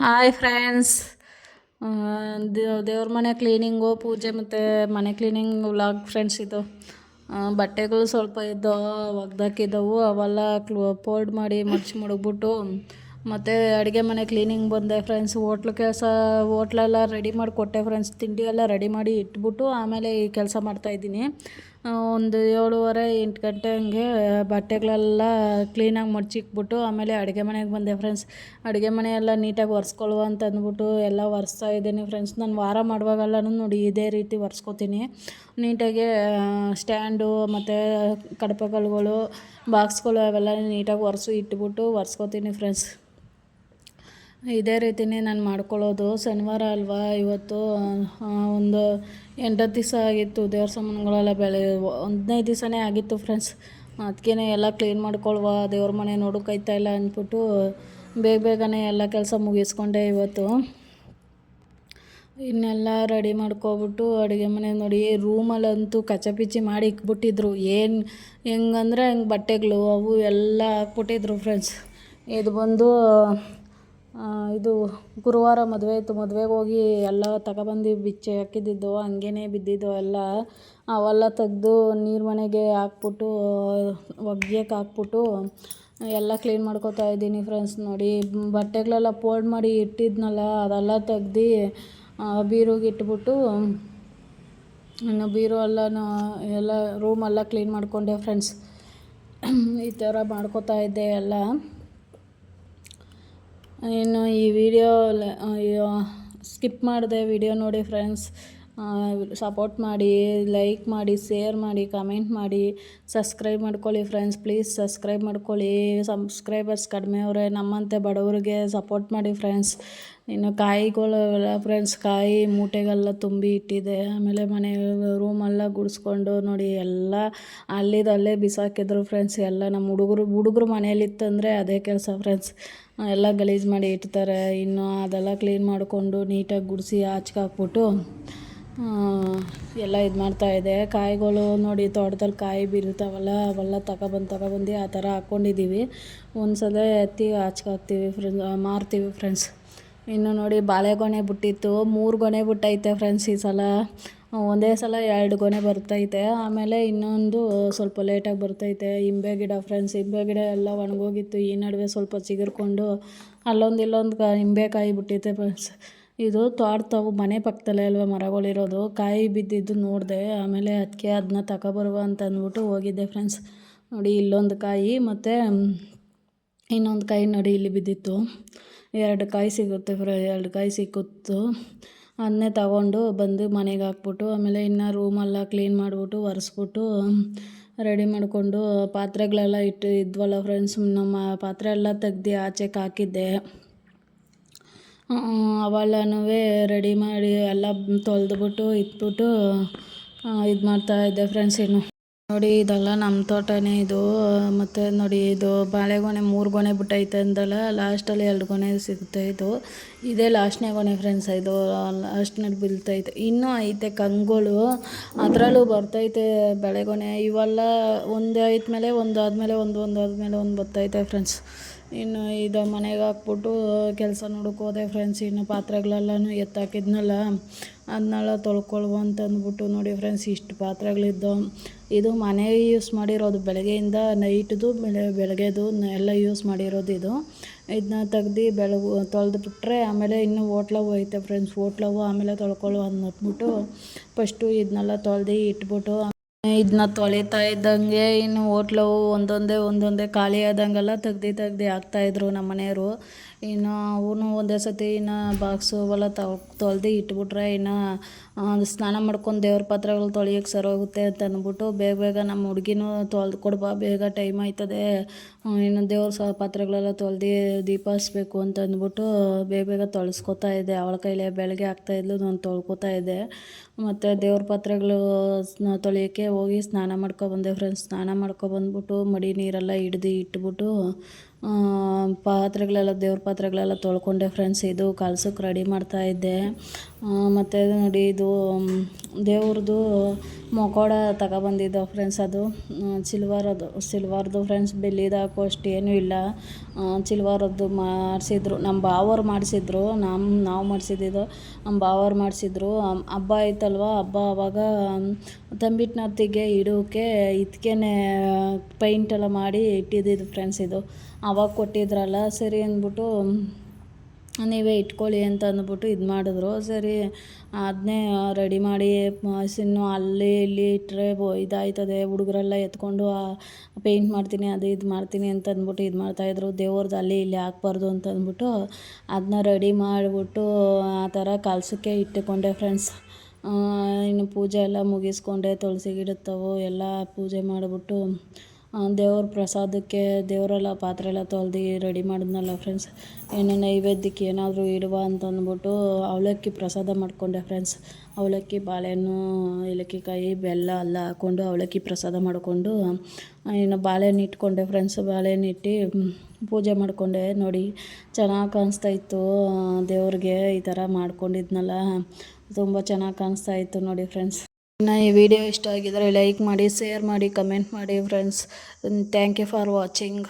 Hi friends. ದೇವ್ರ ಮನೆ cleaning ಪೂಜೆ ಮತ್ತು ಮನೆ ಕ್ಲೀನಿಂಗ್ ವ್ಲಾಗ್ ಫ್ರೆಂಡ್ಸ್ ಇದು. ಬಟ್ಟೆಗಳು ಸ್ವಲ್ಪ ಇದ್ದವು, ಒಗ್ದಾಕಿದ್ದವು, ಅವೆಲ್ಲ ಫೋಲ್ಡ್ ಮಾಡಿ ಮಡ್ಚಿ ಮಡಗ್ಬಿಟ್ಟು ಮತ್ತು ಅಡುಗೆ ಮನೆ ಕ್ಲೀನಿಂಗ್ ಬಂದೆ ಫ್ರೆಂಡ್ಸ್. ಹೋಟ್ಲೆಲ್ಲ ರೆಡಿ ಮಾಡಿ ಕೊಟ್ಟೆ ಫ್ರೆಂಡ್ಸ್. ತಿಂಡಿ ಎಲ್ಲ ರೆಡಿ ಮಾಡಿ ಇಟ್ಬಿಟ್ಟು ಆಮೇಲೆ ಈ ಕೆಲಸ ಮಾಡ್ತಾಯಿದ್ದೀನಿ. ಒಂದು 7:30 8 ಗಂಟೆ ಹಂಗೆ ಬಟ್ಟೆಗಳೆಲ್ಲ ಕ್ಲೀನಾಗಿ ಮಡ್ಚಿಕ್ಬಿಟ್ಟು ಆಮೇಲೆ ಅಡುಗೆ ಮನೆಗೆ ಬಂದೆ ಫ್ರೆಂಡ್ಸ್. ಅಡುಗೆ ಮನೆ ಎಲ್ಲ ನೀಟಾಗಿ ಒರೆಸ್ಕೊಳ್ಳುವ ಅಂತ ಅಂದ್ಬಿಟ್ಟು ಎಲ್ಲ ಒರೆಸ್ತಾ ಇದ್ದೀನಿ ಫ್ರೆಂಡ್ಸ್. ನಾನು ವಾರ ಮಾಡುವಾಗೆಲ್ಲನೂ ನೋಡಿ ಇದೇ ರೀತಿ ಒರೆಸ್ಕೊತೀನಿ ನೀಟಾಗಿ. ಸ್ಟ್ಯಾಂಡು ಮತ್ತು ಕಡಪೆಗಳು, ಬಾಕ್ಸ್ಗಳು ಅವೆಲ್ಲ ನೀಟಾಗಿ ಇಟ್ಬಿಟ್ಟು ಒರೆಸ್ಕೊತೀನಿ ಫ್ರೆಂಡ್ಸ್. ಇದೇ ರೀತಿಯೇ ನಾನು ಮಾಡ್ಕೊಳ್ಳೋದು. ಶನಿವಾರ ಅಲ್ವಾ ಇವತ್ತು. ಒಂದು 8 ದಿವಸ ಆಗಿತ್ತು ದೇವ್ರ ಸಾಮಾನುಗಳೆಲ್ಲ 15 ದಿವಸನೇ ಆಗಿತ್ತು ಫ್ರೆಂಡ್ಸ್. ಅದಕ್ಕೇ ಎಲ್ಲ ಕ್ಲೀನ್ ಮಾಡ್ಕೊಳ್ವ, ದೇವ್ರ ಮನೆ ನೋಡೋಕ್ಕಾಯ್ತಾ ಇಲ್ಲ ಅಂದ್ಬಿಟ್ಟು ಬೇಗನೆ ಎಲ್ಲ ಕೆಲಸ ಮುಗಿಸ್ಕೊಂಡೆ ಇವತ್ತು. ಇನ್ನೆಲ್ಲ ರೆಡಿ ಮಾಡ್ಕೊಬಿಟ್ಟು ಅಡುಗೆ ಮನೆ ನೋಡಿ ರೂಮಲ್ಲಂತೂ ಕಚಪಿಚಿ ಮಾಡಿ ಇಕ್ಬಿಟ್ಟಿದ್ರು. ಹೆಂಗಂದ್ರೆ ಹಂಗೆ ಬಟ್ಟೆಗಳು ಅವು ಎಲ್ಲ ಹಾಕ್ಬಿಟ್ಟಿದ್ರು ಫ್ರೆಂಡ್ಸ್. ಇದು ಬಂದು ಇದು ಗುರುವಾರ ಮದುವೆ ಇತ್ತು. ಮದುವೆಗೆ ಹೋಗಿ ಎಲ್ಲ ತಗೊಬಂದು ಬಿಚ್ಚಿ ಹಾಕಿದ್ದಿದ್ದು ಹಂಗೇ ಬಿದ್ದಿದ್ದು ಎಲ್ಲ. ಅವೆಲ್ಲ ತೆಗೆದು ನೀರು ಮನೆಗೆ ಹಾಕ್ಬಿಟ್ಟು ಒಗ್ಯಕ್ಕೆ ಹಾಕ್ಬಿಟ್ಟು ಎಲ್ಲ ಕ್ಲೀನ್ ಮಾಡ್ಕೊತಾ ಇದ್ದೀನಿ ಫ್ರೆಂಡ್ಸ್. ನೋಡಿ ಬಟ್ಟೆಗಳೆಲ್ಲ ಫೋಲ್ಡ್ ಮಾಡಿ ಇಟ್ಟಿದ್ನಲ್ಲ ಅದೆಲ್ಲ ತೆಗ್ದು ಬೀರುಗೆ ಇಟ್ಬಿಟ್ಟು ಇನ್ನು ಬೀರು ಎಲ್ಲ ರೂಮೆಲ್ಲ ಕ್ಲೀನ್ ಮಾಡಿಕೊಂಡೆ ಫ್ರೆಂಡ್ಸ್. ಈ ಥರ ಮಾಡ್ಕೊತಾ ಇದ್ದೆ ಎಲ್ಲ. ಇನ್ನು ಈ ವಿಡಿಯೋ ಸ್ಕಿಪ್ ಮಾಡಿದೆ ವಿಡಿಯೋ ನೋಡಿ ಫ್ರೆಂಡ್ಸ್. ಸಪೋರ್ಟ್ ಮಾಡಿ, ಲೈಕ್ ಮಾಡಿ, ಶೇರ್ ಮಾಡಿ, ಕಮೆಂಟ್ ಮಾಡಿ, ಸಬ್ಸ್ಕ್ರೈಬ್ ಮಾಡ್ಕೊಳ್ಳಿ ಫ್ರೆಂಡ್ಸ್. ಪ್ಲೀಸ್ ಸಬ್ಸ್ಕ್ರೈಬ್ ಮಾಡ್ಕೊಳ್ಳಿ. ಸಬ್ಸ್ಕ್ರೈಬರ್ಸ್ ಕಡಿಮೆ ಅವರೇ, ನಮ್ಮಂತೆ ಬಡವರಿಗೆ ಸಪೋರ್ಟ್ ಮಾಡಿ ಫ್ರೆಂಡ್ಸ್. ಇನ್ನು ಕಾಯಿಗಳು ಫ್ರೆಂಡ್ಸ್, ಕಾಯಿ ಮೂಟೆಗೆಲ್ಲ ತುಂಬಿ ಇಟ್ಟಿದೆ. ಆಮೇಲೆ ಮನೆ ರೂಮೆಲ್ಲ ಗುಡಿಸ್ಕೊಂಡು ನೋಡಿ ಎಲ್ಲ ಅಲ್ಲೇ ಬಿಸಾಕಿದ್ರು ಫ್ರೆಂಡ್ಸ್. ಎಲ್ಲ ನಮ್ಮ ಹುಡುಗರು ಮನೇಲಿತ್ತಂದರೆ ಅದೇ ಕೆಲಸ ಫ್ರೆಂಡ್ಸ್. ಎಲ್ಲ ಗಲೀಜು ಮಾಡಿ ಇಡ್ತಾರೆ. ಇನ್ನು ಅದೆಲ್ಲ ಕ್ಲೀನ್ ಮಾಡಿಕೊಂಡು ನೀಟಾಗಿ ಗುಡಿಸಿ ಆಚೆಗೆ ಹಾಕ್ಬಿಟ್ಟು ಎಲ್ಲ ಇದು ಮಾಡ್ತಾಯಿದ್ದೆ. ಕಾಯಿಗಳು ನೋಡಿ ತೋಟದಲ್ಲಿ ಕಾಯಿ ಬೀರ್ತಾವಲ್ಲ ಅವೆಲ್ಲ ತಗೊಬಂದು ಆ ಥರ ಹಾಕ್ಕೊಂಡಿದ್ದೀವಿ. ಒಂದು ಸಲ ಎತ್ತಿ ಆಚೆಗೆ ಹಾಕ್ತೀವಿ ಮಾರ್ತೀವಿ ಫ್ರೆಂಡ್ಸ್. ಇನ್ನು ನೋಡಿ ಬಾಳೆಗೊನೆ ಬಿಟ್ಟಿತ್ತು, 3 ಗೊನೆ ಬಿಟ್ಟೈತೆ ಫ್ರೆಂಡ್ಸ್ ಈ ಸಲ. ಒಂದೇ ಸಲ 2 ಗೊನೆ ಬರ್ತೈತೆ. ಆಮೇಲೆ ಇನ್ನೊಂದು ಸ್ವಲ್ಪ ಲೇಟಾಗಿ ಬರ್ತೈತೆ. ಇಂಬೆ ಗಿಡ ಫ್ರೆಂಡ್ಸ್, ಇಂಬೆ ಗಿಡ ಎಲ್ಲ ಒಣಗೋಗಿತ್ತು. ಈ ನಡುವೆ ಸ್ವಲ್ಪ ಚಿಗುರ್ಕೊಂಡು ಇಲ್ಲೊಂದು ಇಂಬೆಕಾಯಿ ಬಿಟ್ಟೈತೆ ಫ್ರೆಂಡ್ಸ್. ಇದು ತೋಟದವು ಮನೆ ಪಕ್ಕದಲ್ಲೇ ಅಲ್ವಾ ಮರಗಳಿರೋದು. ಕಾಯಿ ಬಿದ್ದಿದ್ದು ನೋಡಿದೆ. ಆಮೇಲೆ ಅದಕ್ಕೆ ಅದನ್ನ ತಗೊಬರುವ ಅಂತ ಅಂದ್ಬಿಟ್ಟು ಹೋಗಿದ್ದೆ ಫ್ರೆಂಡ್ಸ್. ನೋಡಿ ಇಲ್ಲೊಂದು ಕಾಯಿ ಮತ್ತು ಇನ್ನೊಂದು ಕಾಯಿ ನೋಡಿ ಇಲ್ಲಿ ಬಿದ್ದಿತ್ತು. 2 ಕಾಯಿ ಸಿಗುತ್ತೆ 2 ಕಾಯಿ ಸಿಕ್ಕಿತ್ತು. ಅದನ್ನೇ ತಗೊಂಡು ಬಂದು ಮನೆಗೆ ಹಾಕ್ಬಿಟ್ಟು ಆಮೇಲೆ ಇನ್ನು ರೂಮೆಲ್ಲ ಕ್ಲೀನ್ ಮಾಡಿಬಿಟ್ಟು ಒರೆಸ್ಬಿಟ್ಟು ರೆಡಿ ಮಾಡಿಕೊಂಡು ಪಾತ್ರೆಗಳೆಲ್ಲ ಇದ್ವಲ್ಲ ಫ್ರೆಂಡ್ಸ್. ನಮ್ಮ ಪಾತ್ರೆ ಎಲ್ಲ ತೆಗ್ದು ಆಚೆಗೆ ಹಾಕಿದ್ದೆ. ಅವೆಲ್ಲನೂ ರೆಡಿ ಮಾಡಿ ಎಲ್ಲ ತೊಳೆದ್ಬಿಟ್ಟು ಇಟ್ಬಿಟ್ಟು ಇದು ಮಾಡ್ತಾಯಿದ್ದೆ ಫ್ರೆಂಡ್ಸ್. ಇನ್ನು ನೋಡಿ ಇದೆಲ್ಲ ನಮ್ಮ ತೋಟನೇ ಇದು. ಮತ್ತು ನೋಡಿ ಇದು ಬಾಳೆಗೊನೆ 3 ಗೊನೆ ಬಿಟ್ಟೈತೆ ಅಂದಲ್ಲ, ಲಾಸ್ಟಲ್ಲಿ 2 ಗೊನೆ ಸಿಗುತ್ತೆ. ಇದೇ ಲಾಸ್ಟ್ನೇ ಗೊನೆ ಫ್ರೆಂಡ್ಸ್. ಇದು ಲಾಸ್ಟ್ನಲ್ಲಿ ಬೀಳ್ತೈತೆ. ಇನ್ನೂ ಐತೆ ಕಂಗುಗಳು, ಅದರಲ್ಲೂ ಬರ್ತೈತೆ ಬೆಳೆಗೊನೆ. ಇವೆಲ್ಲ ಒಂದು ಆದ್ಮೇಲೆ ಒಂದು ಆದಮೇಲೆ ಒಂದು ಬರ್ತೈತೆ ಫ್ರೆಂಡ್ಸ್. ಇನ್ನು ಇದು ಮನೆಗೆ ಹಾಕ್ಬಿಟ್ಟು ಕೆಲಸ ನೋಡೋಕೆ ಹೋದೆ ಫ್ರೆಂಡ್ಸ್. ಇನ್ನು ಪಾತ್ರೆಗಳೆಲ್ಲನೂ ಎತ್ತಾಕಿದ್ನಲ್ಲ ಅದನ್ನೆಲ್ಲ ತೊಳ್ಕೊಳ್ವ ಅಂತ ಅಂದ್ಬಿಟ್ಟು ನೋಡಿ ಫ್ರೆಂಡ್ಸ್ ಇಷ್ಟು ಪಾತ್ರೆಗಳಿದ್ದವು. ಇದು ಮನೆ ಯೂಸ್ ಮಾಡಿರೋದು, ಬೆಳಗ್ಗೆಯಿಂದ ನೈಟ್ದು ಬೆಳಗ್ಗೆದು ಎಲ್ಲ ಯೂಸ್ ಮಾಡಿರೋದು ಇದು. ಇದನ್ನ ತೆಗ್ದು ತೊಳೆದ್ಬಿಟ್ರೆ ಆಮೇಲೆ ಇನ್ನೂ ಹೋಟ್ಲವು ಐತೆ ಫ್ರೆಂಡ್ಸ್. ಹೋಟ್ಲವು ಆಮೇಲೆ ತೊಳ್ಕೊಳ್ಳುವ ಅಂದ್ಬಿಟ್ಟು ಫಸ್ಟು ಇದನ್ನೆಲ್ಲ ತೊಳೆದು ಇಟ್ಬಿಟ್ಟು ಇದನ್ನ ತೊಳಿತಾ ಇದ್ದಂಗೆ ಇನ್ನು ಹೋಟ್ಲವು ಒಂದೊಂದೇ ಖಾಲಿ ಆದಂಗೆಲ್ಲ ತೆಗ್ದು ಹಾಕ್ತಾಯಿದ್ರು ನಮ್ಮ ಮನೆಯವರು. ಇನ್ನು ಅವನು ಒಂದೇ ಸತಿ ಇನ್ನು ಬಾಕ್ಸು ಅವೆಲ್ಲ ತೊಳೆದು ಇಟ್ಬಿಟ್ರೆ ಇನ್ನು ಸ್ನಾನ ಮಾಡ್ಕೊಂಡು ದೇವ್ರ ಪಾತ್ರೆಗಳು ತೊಳೆಯೋಕ್ಕೆ ಸರೋಗುತ್ತೆ ಅಂತ ಅಂದ್ಬಿಟ್ಟು ಬೇಗ ನಮ್ಮ ಹುಡುಗಿನೂ ತೊಳೆದು ಕೊಡ್ಬಾ ಬೇಗ ಟೈಮ್ ಆಯ್ತದೆ, ಇನ್ನು ದೇವ್ರ ಪಾತ್ರೆಗಳೆಲ್ಲ ತೊಳೆದು ದೀಪ ಹಚ್ಬೇಕು ಅಂತ ಅಂದ್ಬಿಟ್ಟು ಬೇಗ ತೊಳೆಸ್ಕೊತಾ ಇದ್ದೆ. ಅವಳ ಕೈಲೇ ಬೆಳಗ್ಗೆ ಆಗ್ತಾಯಿದ್ಲು, ನಾನು ತೊಳ್ಕೊತಾ ಇದ್ದೆ. ಮತ್ತು ದೇವ್ರ ಪಾತ್ರೆಗಳು ತೊಳೆಯೋಕ್ಕೆ ಹೋಗಿ ಸ್ನಾನ ಮಾಡ್ಕೊಬಂದೆ ಫ್ರೆಂಡ್ಸ್. ಸ್ನಾನ ಮಾಡ್ಕೊಬಂದ್ಬಿಟ್ಟು ಮಡಿ ನೀರೆಲ್ಲ ಇಟ್ಬಿಟ್ಟು ಪಾತ್ರೆಗಳೆಲ್ಲ ದೇವ್ರ ಪಾತ್ರೆಗಳೆಲ್ಲ ತೊಳ್ಕೊಂಡೆ ಫ್ರೆಂಡ್ಸ್. ಇದು ಕಳ್ಸಕ್ಕೆ ರೆಡಿ ಮಾಡ್ತಾಯಿದ್ದೆ. ಮತ್ತು ನೋಡಿ ಇದು ದೇವ್ರದ್ದು ಮೊಕೋಡ ತಗೊಬಂದಿದ್ದು ಫ್ರೆಂಡ್ಸ್. ಅದು ಸಿಲ್ವರ್ದು ಫ್ರೆಂಡ್ಸ್. ಬೆಳ್ಳಿದು ಹಾಕುವಷ್ಟು ಏನೂ ಇಲ್ಲ. ಸಿಲ್ವರದ್ದು ಮಾಡಿಸಿದ್ರು, ನಮ್ಮ ಭಾವರು ಮಾಡಿಸಿದ್ರು. ನಾವು ಮಾಡಿಸಿದ್ದು ನಮ್ಮ ಭಾವರು ಮಾಡಿಸಿದ್ರು. ಹಬ್ಬ ಆಯ್ತಲ್ವ, ಹಬ್ಬ ಆವಾಗ ತಂಬಿಟ್ಟಿನತ್ತಿಗೆ ಇಡೋಕ್ಕೆ ಇದಕ್ಕೇನೆ ಪೈಂಟೆಲ್ಲ ಮಾಡಿ ಇಟ್ಟಿದ್ದು ಫ್ರೆಂಡ್ಸ್. ಇದು ಆವಾಗ ಕೊಟ್ಟಿದ್ರಲ್ಲ, ಸರಿ ಅಂದ್ಬಿಟ್ಟು ನೀವೇ ಇಟ್ಕೊಳ್ಳಿ ಅಂತ ಅಂದ್ಬಿಟ್ಟು ಇದು ಮಾಡಿದ್ರು. ಸರಿ ಅದನ್ನೇ ರೆಡಿ ಮಾಡಿ ಇನ್ನು ಅಲ್ಲಿ ಇಲ್ಲಿ ಇಟ್ಟರೆ ಇದಾಯ್ತದೆ, ಹುಡುಗರೆಲ್ಲ ಎತ್ಕೊಂಡು ಪೇಂಟ್ ಮಾಡ್ತೀನಿ ಅದು ಇದು ಮಾಡ್ತೀನಿ ಅಂತ ಅಂದ್ಬಿಟ್ಟು ಇದು ಮಾಡ್ತಾಯಿದ್ರು. ದೇವ್ರದ್ದು ಅಲ್ಲಿ ಇಲ್ಲಿ ಹಾಕ್ಬಾರ್ದು ಅಂತ ಅಂದ್ಬಿಟ್ಟು ಅದನ್ನ ರೆಡಿ ಮಾಡಿಬಿಟ್ಟು ಆ ಥರ ಕಲಸಕ್ಕೆ ಇಟ್ಟುಕೊಂಡೆ ಫ್ರೆಂಡ್ಸ್. ಇನ್ನು ಪೂಜೆ ಎಲ್ಲ ಮುಗಿಸ್ಕೊಂಡೆ, ತುಳಸಿ ಗಿಡತ್ತವು ಎಲ್ಲ ಪೂಜೆ ಮಾಡಿಬಿಟ್ಟು ದೇವ್ರ ಪ್ರಸಾದಕ್ಕೆ ದೇವರೆಲ್ಲ ಪಾತ್ರೆ ಎಲ್ಲ ತೊಳ್ದು ರೆಡಿ ಮಾಡಿದ್ನಲ್ಲ ಫ್ರೆಂಡ್ಸ್. ಇನ್ನು ನೈವೇದ್ಯಕ್ಕೆ ಏನಾದರೂ ಇಡುವ ಅಂತ ಅಂದ್ಬಿಟ್ಟು ಅವಲಕ್ಕಿ ಪ್ರಸಾದ ಮಾಡಿಕೊಂಡೆ ಫ್ರೆಂಡ್ಸ್. ಅವಲಕ್ಕಿ, ಬಾಳೆಹಣ್ಣು, ಏಲಕ್ಕಿಕಾಯಿ, ಬೆಲ್ಲ ಎಲ್ಲ ಹಾಕ್ಕೊಂಡು ಅವಲಕ್ಕಿ ಪ್ರಸಾದ ಮಾಡಿಕೊಂಡು ಇನ್ನು ಬಾಳೆಹಣ್ಣು ಇಟ್ಕೊಂಡೆ ಫ್ರೆಂಡ್ಸ್. ಬಾಳೆಹಣ್ಣು ಇಟ್ಟು ಪೂಜೆ ಮಾಡಿಕೊಂಡೆ. ನೋಡಿ ಚೆನ್ನಾಗಿ ಕಾಣಿಸ್ತಾ ಇತ್ತು. ದೇವ್ರಿಗೆ ಈ ಥರ ಮಾಡ್ಕೊಂಡಿದ್ನಲ್ಲ, ತುಂಬ ಚೆನ್ನಾಗಿ ಕಾಣಿಸ್ತಾ ಇತ್ತು ನೋಡಿ ಫ್ರೆಂಡ್ಸ್. ಇನ್ನು ಈ ವಿಡಿಯೋ ಇಷ್ಟ ಆಗಿದರೆ ಲೈಕ್ ಮಾಡಿ, ಶೇರ್ ಮಾಡಿ, ಕಮೆಂಟ್ ಮಾಡಿ friends. Thank you for watching.